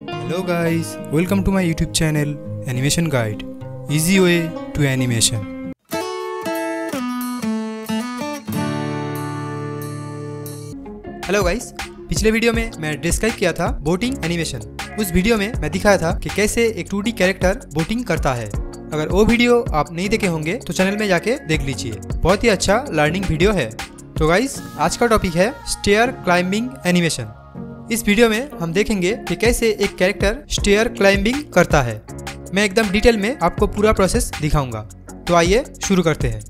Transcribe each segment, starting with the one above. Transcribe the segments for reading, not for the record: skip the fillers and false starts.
Hello guys, welcome to my YouTube channel Animation Guide, Easy Way to Animation. Hello guys, पिछले video में मैं describe किया था boating animation. उस video में मैं दिखाया था कि कैसे एक 2D कैरेक्टर बोटिंग करता है। अगर वो वीडियो आप नहीं देखे होंगे तो चैनल में जाके देख लीजिए, बहुत ही अच्छा लर्निंग वीडियो है। तो गाइस, आज का टॉपिक है स्टेयर क्लाइंबिंग एनिमेशन। इस वीडियो में हम देखेंगे कि कैसे एक कैरेक्टर स्टेयर क्लाइंबिंग करता है। मैं एकदम डिटेल में आपको पूरा प्रोसेस दिखाऊंगा। तो आइए शुरू करते हैं।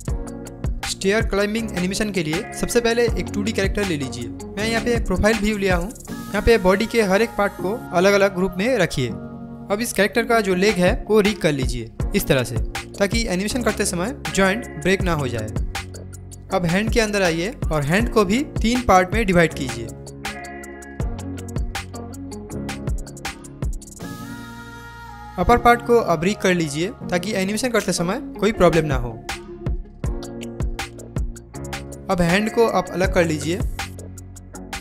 स्टेयर क्लाइंबिंग एनिमेशन के लिए सबसे पहले एक 2D कैरेक्टर ले लीजिए। मैं यहाँ पे प्रोफाइल व्यू लिया हूँ। यहाँ पे बॉडी के हर एक पार्ट को अलग अलग ग्रुप में रखिए। अब इस कैरेक्टर का जो लेग है वो रिग कर लीजिए इस तरह से, ताकि एनिमेशन करते समय जॉइंट ब्रेक ना हो जाए। अब हैंड के अंदर आइए और हैंड को भी 3 पार्ट में डिवाइड कीजिए। अपर पार्ट को अब रिग कर लीजिए ताकि एनिमेशन करते समय कोई प्रॉब्लम ना हो। अब हैंड को आप अलग कर लीजिए।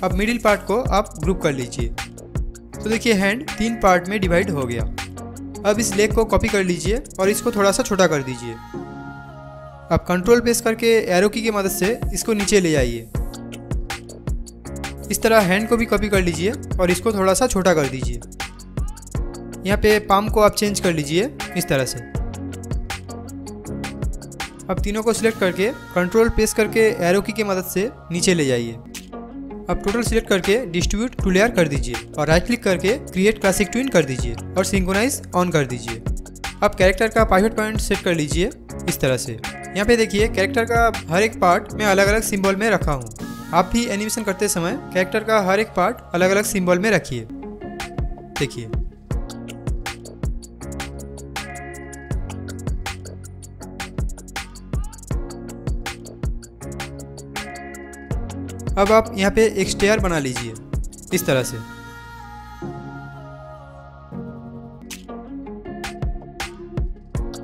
अब मिडिल पार्ट को आप ग्रुप कर लीजिए। तो देखिए, हैंड 3 पार्ट में डिवाइड हो गया। अब इस लेग को कॉपी कर लीजिए और इसको थोड़ा सा छोटा कर दीजिए। अब कंट्रोल प्रेस करके एरो की मदद से इसको नीचे ले जाइए। इस तरह हैंड को भी कॉपी कर लीजिए और इसको थोड़ा सा छोटा कर दीजिए। यहाँ पे पाम को आप चेंज कर लीजिए इस तरह से। अब तीनों को सिलेक्ट करके कंट्रोल प्रेस करके एरो की मदद से नीचे ले जाइए। अब टोटल सिलेक्ट करके डिस्ट्रीब्यूट टू लेयर कर दीजिए और राइट क्लिक करके क्रिएट क्लासिक ट्विन कर दीजिए और सिंक्रोनाइज ऑन कर दीजिए। अब कैरेक्टर का पाइवट पॉइंट सेट कर लीजिए इस तरह से। यहाँ पे देखिए, कैरेक्टर का हर एक पार्ट मैं अलग अलग सिंबल में रखा हूँ। आप भी एनिमेशन करते समय कैरेक्टर का हर एक पार्ट अलग अलग सिंबल में रखिए। देखिए, अब आप यहाँ पे एक स्टेयर बना लीजिए इस तरह से।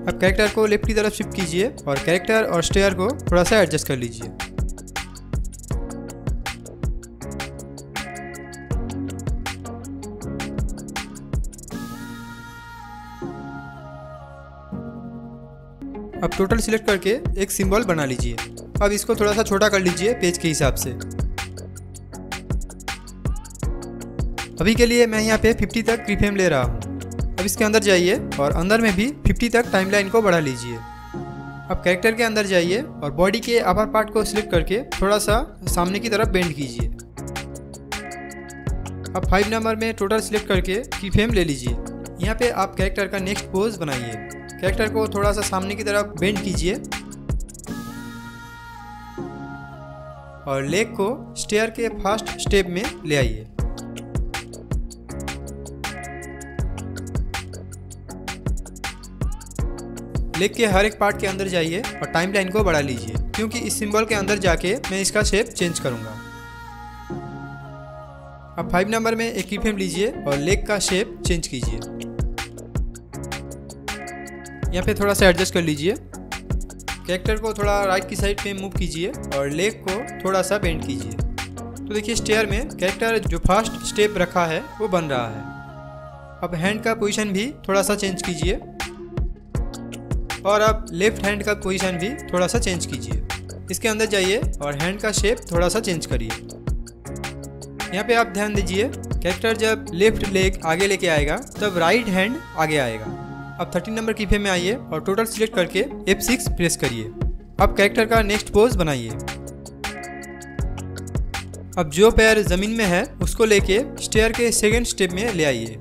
अब कैरेक्टर को लेफ्ट की तरफ शिफ्ट कीजिए और कैरेक्टर और स्टेयर को थोड़ा सा एडजस्ट कर लीजिए। अब टोटल सिलेक्ट करके एक सिंबल बना लीजिए। अब इसको थोड़ा सा छोटा कर लीजिए पेज के हिसाब से। अभी के लिए मैं यहाँ पे 50 तक कीफ्रेम ले रहा हूँ। अब इसके अंदर जाइए और अंदर में भी 50 तक टाइमलाइन को बढ़ा लीजिए। अब कैरेक्टर के अंदर जाइए और बॉडी के अपर पार्ट को सिलेक्ट करके थोड़ा सा सामने की तरफ बेंड कीजिए। अब 5 नंबर में टोटल सिलेक्ट करके कीफ्रेम ले लीजिए। यहाँ पे आप कैरेक्टर का नेक्स्ट पोज बनाइए। कैरेक्टर को थोड़ा सा सामने की तरफ बेंड कीजिए और लेग को स्टेयर के फर्स्ट स्टेप में ले आइए। लेग के हर एक पार्ट के अंदर जाइए और टाइमलाइन को बढ़ा लीजिए, क्योंकि इस सिंबल के अंदर जाके मैं इसका शेप चेंज करूंगा। अब 5 नंबर में एक कीफ्रेम लीजिए और लेग का शेप चेंज कीजिए। यहाँ पे थोड़ा सा एडजस्ट कर लीजिए। कैरेक्टर को थोड़ा राइट की साइड पे मूव कीजिए और लेग को थोड़ा सा बेंड कीजिए। तो देखिए, स्टेयर में कैरेक्टर जो फर्स्ट स्टेप रखा है वो बन रहा है। अब हैंड का पोजीशन भी थोड़ा सा चेंज कीजिए और अब लेफ्ट हैंड का पोजीशन भी थोड़ा सा चेंज कीजिए। इसके अंदर जाइए और हैंड का शेप थोड़ा सा चेंज करिए। यहाँ पे आप ध्यान दीजिए, कैरेक्टर जब लेफ्ट लेग आगे लेके आएगा तब राइट हैंड आगे आएगा। अब 13 नंबर कीफ्रेम में आइए और टोटल सिलेक्ट करके F6 प्रेस करिए। अब कैरेक्टर का नेक्स्ट पोज बनाइए। अब जो पैर जमीन में है उसको लेके स्टेयर के सेकंड स्टेप में ले आइए।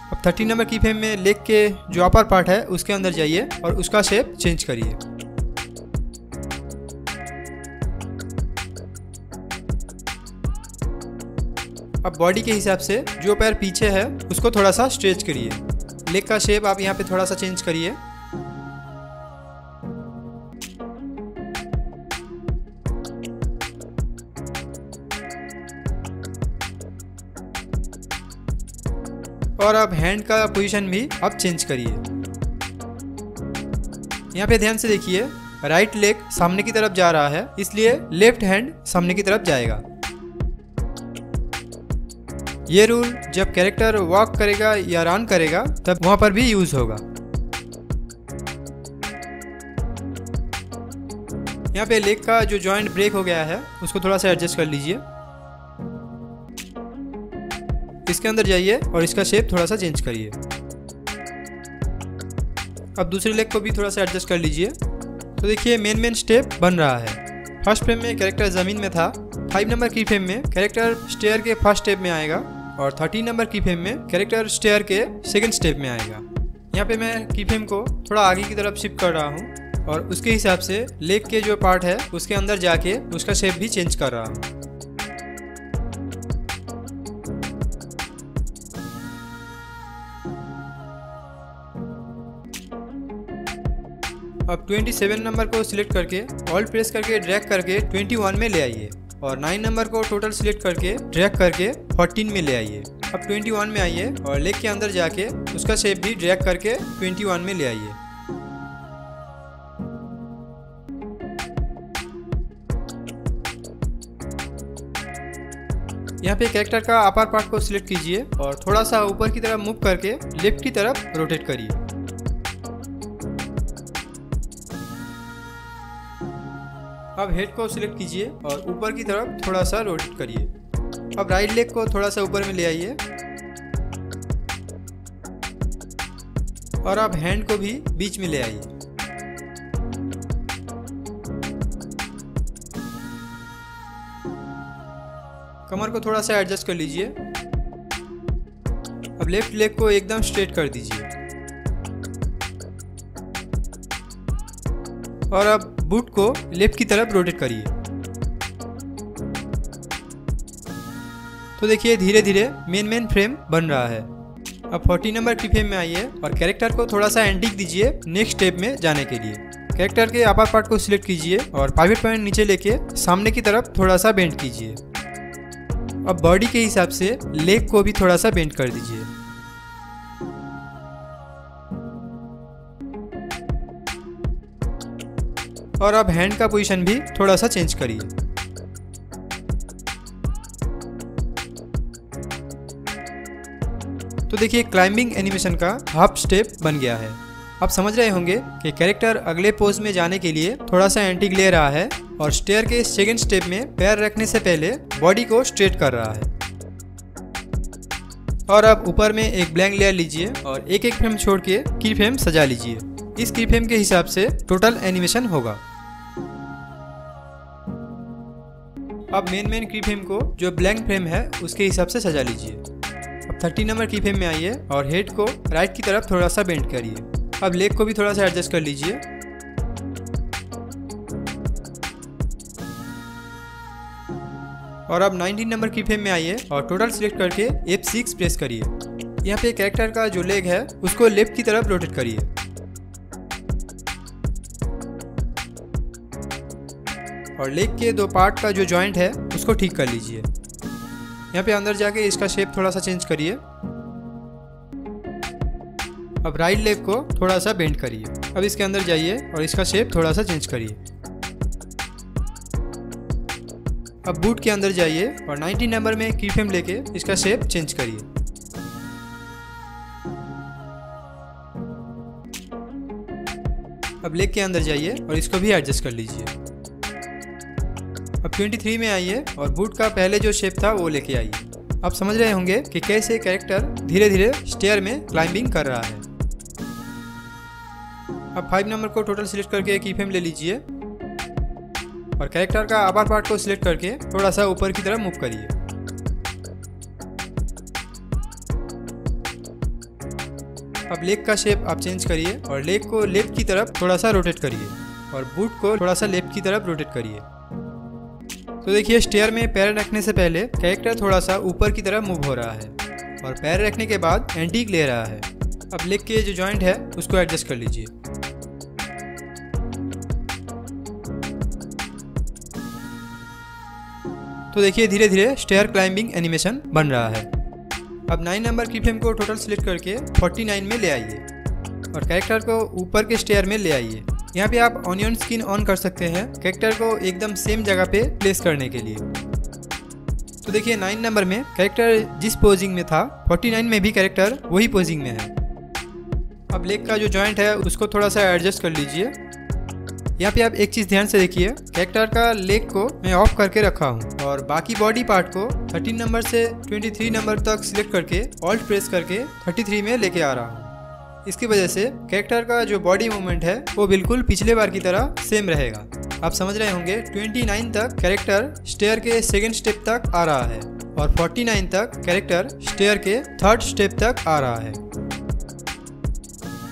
अब 13 नंबर कीफ्रेम में लेग के जो अपर पार्ट है उसके अंदर जाइए और उसका शेप चेंज करिए। अब बॉडी के हिसाब से जो पैर पीछे है उसको थोड़ा सा स्ट्रेच करिए। लेग का शेप आप यहाँ पे थोड़ा सा चेंज करिए। और अब हैंड का पोजीशन भी आप चेंज करिए। यहाँ पे ध्यान से देखिए, राइट लेग सामने की तरफ जा रहा है, इसलिए लेफ्ट हैंड सामने की तरफ जाएगा। ये रूल जब कैरेक्टर वॉक करेगा या रन करेगा तब वहाँ पर भी यूज होगा। यहाँ पे लेग का जो जॉइंट ब्रेक हो गया है उसको थोड़ा सा एडजस्ट कर लीजिए। इसके अंदर जाइए और इसका शेप थोड़ा सा चेंज करिए। अब दूसरे लेग को भी थोड़ा सा एडजस्ट कर लीजिए। तो देखिए मेन स्टेप बन रहा है। फर्स्ट फ्रेम में कैरेक्टर ज़मीन में था, 5 नंबर की फ्रेम में कैरेक्टर स्टेयर के फर्स्ट स्टेप में आएगा और 13 नंबर की फ्रेम में कैरेक्टर स्टेयर के सेकंड स्टेप में आएगा। यहाँ पे मैं की फ्रेम को थोड़ा आगे की तरफ शिफ्ट कर रहा हूँ और उसके हिसाब से लेग के जो पार्ट है उसके अंदर जाके उसका शेप भी चेंज कर रहा हूँ। अब 27 नंबर को सिलेक्ट करके ऑल्ट प्रेस करके ड्रैग करके 21 में ले आइए और 9 नंबर को टोटल सिलेक्ट करके ड्रैग करके 14 में ले आइए। अब 21 में आइए और लेग के अंदर जाके उसका शेप भी ड्रैग करके 21 में ले आइए। यहाँ पे कैरेक्टर का अपर पार्ट को सिलेक्ट कीजिए और थोड़ा सा ऊपर की तरफ मूव करके लेफ्ट की तरफ रोटेट करिए। अब हेड को सिलेक्ट कीजिए और ऊपर की तरफ थोड़ा सा रोटेट करिए। अब राइट लेग को थोड़ा सा ऊपर में ले आइए और अब हैंड को भी बीच में ले आइए। कमर को थोड़ा सा एडजस्ट कर लीजिए। अब लेफ्ट लेग को एकदम स्ट्रेट कर दीजिए और अब बूट को लेफ्ट की तरफ रोटेट करिए। तो देखिए धीरे धीरे मेन फ्रेम बन रहा है। अब 40 नंबर की फ्रेम में आइए और कैरेक्टर को थोड़ा सा एंटिक दीजिए नेक्स्ट स्टेप में जाने के लिए। कैरेक्टर के अपर पार्ट को सिलेक्ट कीजिए और पाइवट पॉइंट नीचे लेके सामने की तरफ थोड़ा सा बेंड कीजिए। अब बॉडी के हिसाब से लेग को भी थोड़ा सा बेंड कर दीजिए। और अब हैंड का पोजीशन भी थोड़ा सा चेंज करिए। तो देखिए क्लाइंबिंग एनिमेशन का हाफ स्टेप बन गया है। आप समझ रहे होंगे कि कैरेक्टर अगले पोज में जाने के लिए थोड़ा सा एंटिक ले रहा है और स्टेयर के सेकंड स्टेप में पैर रखने से पहले बॉडी को स्ट्रेट कर रहा है। और अब ऊपर में एक ब्लैंक लेयर लीजिए और एक एक फ्रेम छोड़ के की फ्रेम सजा लीजिए। इस की फ्रेम के हिसाब से टोटल एनिमेशन होगा। अब मेन की फ्रेम को जो ब्लैंक फ्रेम है उसके हिसाब से सजा लीजिए। अब 30 नंबर की फ्रेम में आइए और हेड को राइट की तरफ थोड़ा सा बेंड करिए। अब लेग को भी थोड़ा सा एडजस्ट कर लीजिए। और अब 19 नंबर की फ्रेम में आइए और टोटल सिलेक्ट करके F6 प्रेस करिए। यहाँ पे कैरेक्टर का जो लेग है उसको लेफ्ट की तरफ रोटेट करिए और लेग के दो पार्ट का जो जॉइंट है उसको ठीक कर लीजिए। यहाँ पे अंदर जाके इसका शेप थोड़ा सा चेंज करिए। अब राइट लेग को थोड़ा सा बेंड करिए। अब इसके अंदर जाइए और इसका शेप थोड़ा सा चेंज करिए। अब बूट के अंदर जाइए और 19 नंबर में की फ्रेम लेके इसका शेप चेंज करिए। अब लेग के अंदर जाइए और इसको भी एडजस्ट कर लीजिए। अब 23 में आइए और बूट का पहले जो शेप था वो लेके आइए। आप समझ रहे होंगे कि कैसे कैरेक्टर धीरे धीरे स्टेयर में क्लाइंबिंग कर रहा है। अब 5 नंबर को टोटल सिलेक्ट करके की फ्रेम ले लीजिए और कैरेक्टर का अपर पार्ट को सिलेक्ट करके थोड़ा सा ऊपर की तरफ मूव करिए। अब लेग का शेप आप चेंज करिए और लेग को लेफ्ट की तरफ थोड़ा सा रोटेट करिए और बूट को थोड़ा सा लेफ्ट की तरफ रोटेट करिए। तो देखिए स्टेयर में पैर रखने से पहले कैरेक्टर थोड़ा सा ऊपर की तरफ मूव हो रहा है और पैर रखने के बाद एंटीक ले रहा है। अब लेग के जो जॉइंट है उसको एडजस्ट कर लीजिए। तो देखिए धीरे धीरे स्टेयर क्लाइंबिंग एनिमेशन बन रहा है। अब 9 नंबर की फ्रेम को टोटल सिलेक्ट करके 49 में ले आइए और कैरेक्टर को ऊपर के स्टेयर में ले आइए। यहाँ पे आप ऑनियन स्किन ऑन कर सकते हैं कैरेक्टर को एकदम सेम जगह पे प्लेस करने के लिए। तो देखिए 9 नंबर में कैरेक्टर जिस पोजिंग में था 49 में भी कैरेक्टर वही पोजिंग में है। अब लेग का जो जॉइंट है उसको थोड़ा सा एडजस्ट कर लीजिए। यहाँ पे आप एक चीज़ ध्यान से देखिए, कैरेक्टर का लेग को मैं ऑफ करके रखा हूँ और बाकी बॉडी पार्ट को 13 नंबर से 23 नंबर तक सिलेक्ट करके ऑल्ट प्रेस करके 33 में लेके आ रहा हूँ। इसकी वजह से कैरेक्टर का जो बॉडी मूवमेंट है वो बिल्कुल पिछले बार की तरह सेम रहेगा। आप समझ रहे होंगे 29 तक कैरेक्टर स्टेयर के सेकेंड स्टेप तक आ रहा है और 49 तक कैरेक्टर स्टेयर के थर्ड स्टेप तक आ रहा है।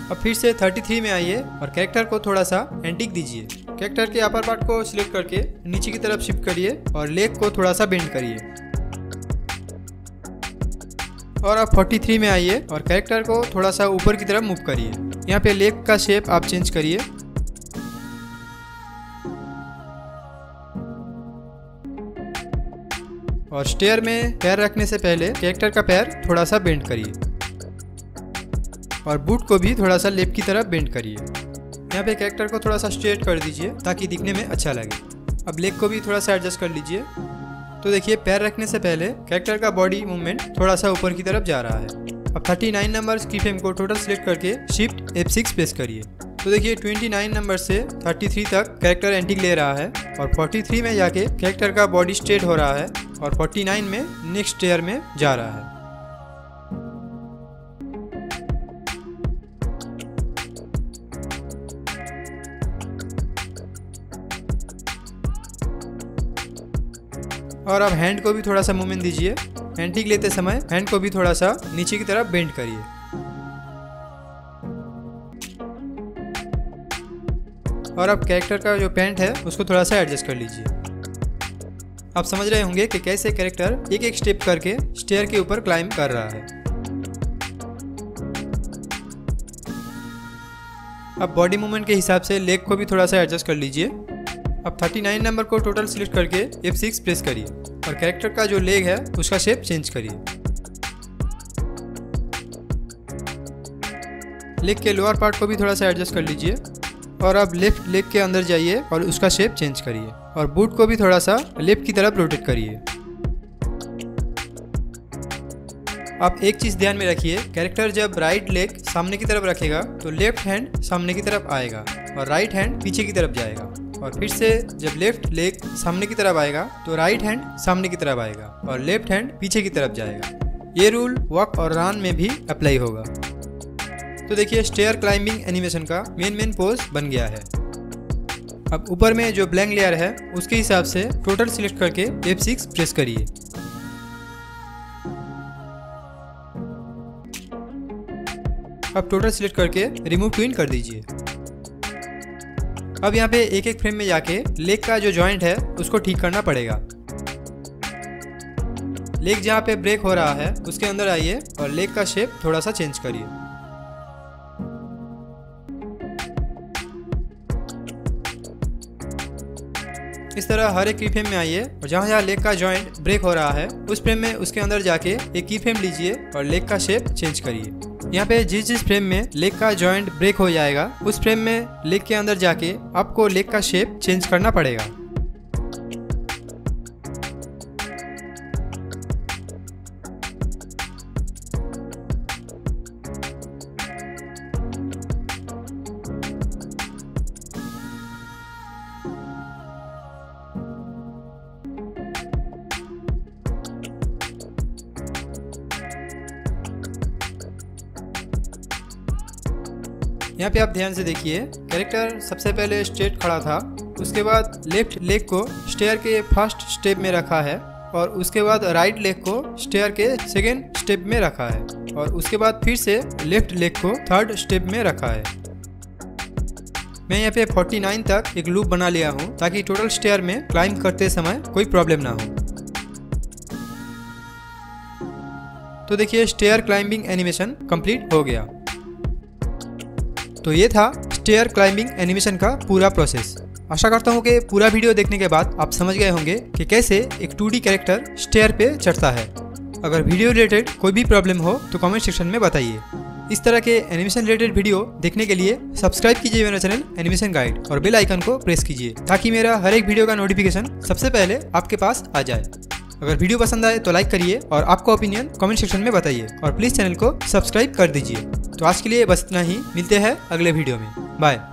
अब फिर से 33 में आइए और कैरेक्टर को थोड़ा सा एंटीक दीजिए। कैरेक्टर के अपर पार्ट को सिलेक्ट करके नीचे की तरफ शिफ्ट करिए और लेग को थोड़ा सा बेंड करिए। और अब 43 में आइए और कैरेक्टर को थोड़ा सा ऊपर की तरफ मूव करिए। यहाँ पे लेग का शेप आप चेंज करिए। और स्टेयर में पैर रखने से पहले कैरेक्टर का पैर थोड़ा सा बेंड करिए और बूट को भी थोड़ा सा लेफ्ट की तरफ बेंड करिए। यहाँ पे कैरेक्टर को थोड़ा सा स्ट्रेट कर दीजिए ताकि दिखने में अच्छा लगे। अब लेग को भी थोड़ा सा एडजस्ट कर लीजिए। तो देखिए पैर रखने से पहले कैरेक्टर का बॉडी मूवमेंट थोड़ा सा ऊपर की तरफ जा रहा है। अब 39 नंबर की फ्रेम को टोटल सिलेक्ट करके शिफ्ट F6 प्रेस करिए। तो देखिए 29 नंबर से 33 तक कैरेक्टर एंटीक ले रहा है और 43 में जाके कैरेक्टर का बॉडी स्ट्रेट हो रहा है और 49 में नेक्स्ट स्टेयर में जा रहा है। और अब हैंड को भी थोड़ा सा मूवमेंट दीजिए। एंटीक लेते समय हैंड को भी थोड़ा सा नीचे की तरफ बेंड करिए। और अब कैरेक्टर का जो पैंट है उसको थोड़ा सा एडजस्ट कर लीजिए। आप समझ रहे होंगे कि कैसे कैरेक्टर एक एक स्टेप करके स्टेयर के ऊपर क्लाइंब कर रहा है। अब बॉडी मूवमेंट के हिसाब से लेग को भी थोड़ा सा एडजस्ट कर लीजिए। अब 39 नंबर को टोटल सिलेक्ट करके F6 प्रेस करिए और कैरेक्टर का जो लेग है उसका शेप चेंज करिए। लेग के लोअर पार्ट को भी थोड़ा सा एडजस्ट कर लीजिए। और अब लेफ्ट लेग के अंदर जाइए और उसका शेप चेंज करिए और बूट को भी थोड़ा सा लेफ्ट की तरफ रोटेट करिए। आप एक चीज़ ध्यान में रखिए, कैरेक्टर जब राइट लेग सामने की तरफ रखेगा तो लेफ्ट हैंड सामने की तरफ आएगा और राइट हैंड पीछे की तरफ जाएगा। और फिर से जब लेफ्ट लेग सामने की तरफ आएगा तो राइट हैंड सामने की तरफ आएगा और लेफ्ट हैंड पीछे की तरफ जाएगा। ये रूल वॉक और रन में भी अप्लाई होगा। तो देखिए स्टेयर क्लाइंबिंग एनिमेशन का मेन पोज बन गया है। अब ऊपर में जो ब्लैंक लेयर है उसके हिसाब से टोटल सिलेक्ट करके F6 प्रेस करिए। अब टोटल सिलेक्ट करके रिमूव ट्विन कर दीजिए। अब यहाँ पे एक एक फ्रेम में जाके लेग का जो जॉइंट है उसको ठीक करना पड़ेगा। लेग जहाँ पे ब्रेक हो रहा है उसके अंदर आइए और लेग का शेप थोड़ा सा चेंज करिए। इस तरह हर एक की फ्रेम में आइए और जहाँ जहाँ लेग का जॉइंट ब्रेक हो रहा है उस फ्रेम में उसके अंदर जाके एक की फ्रेम लीजिए और लेग का शेप चेंज करिए। यहाँ पे जिस फ्रेम में लेग का जॉइंट ब्रेक हो जाएगा उस फ्रेम में लेग के अंदर जाके आपको लेग का शेप चेंज करना पड़ेगा। यहाँ पे आप ध्यान से देखिए, कैरेक्टर सबसे पहले स्ट्रेट खड़ा था, उसके बाद लेफ्ट लेग को स्टेयर के फर्स्ट स्टेप में रखा है और उसके बाद राइट लेग को स्टेयर के सेकेंड स्टेप में रखा है और उसके बाद फिर से लेफ्ट लेग को थर्ड स्टेप में रखा है। मैं यहाँ पे 49 तक एक लूप बना लिया हूँ ताकि टोटल स्टेयर में क्लाइंब करते समय कोई प्रॉब्लम ना हो। तो देखिए स्टेयर क्लाइंबिंग एनिमेशन कंप्लीट हो गया। तो ये था स्टेयर क्लाइंबिंग एनिमेशन का पूरा प्रोसेस। आशा करता हूँ कि पूरा वीडियो देखने के बाद आप समझ गए होंगे कि कैसे एक 2D कैरेक्टर स्टेयर पे चढ़ता है। अगर वीडियो रिलेटेड कोई भी प्रॉब्लम हो तो कमेंट सेक्शन में बताइए। इस तरह के एनिमेशन रिलेटेड वीडियो देखने के लिए सब्सक्राइब कीजिए मेरा चैनल एनिमेशन गाइड और बेल आइकन को प्रेस कीजिए ताकि मेरा हर एक वीडियो का नोटिफिकेशन सबसे पहले आपके पास आ जाए। अगर वीडियो पसंद आए तो लाइक करिए और आपका ओपिनियन कमेंट सेक्शन में बताइए और प्लीज़ चैनल को सब्सक्राइब कर दीजिए। तो आज के लिए बस इतना ही, मिलते हैं अगले वीडियो में। बाय।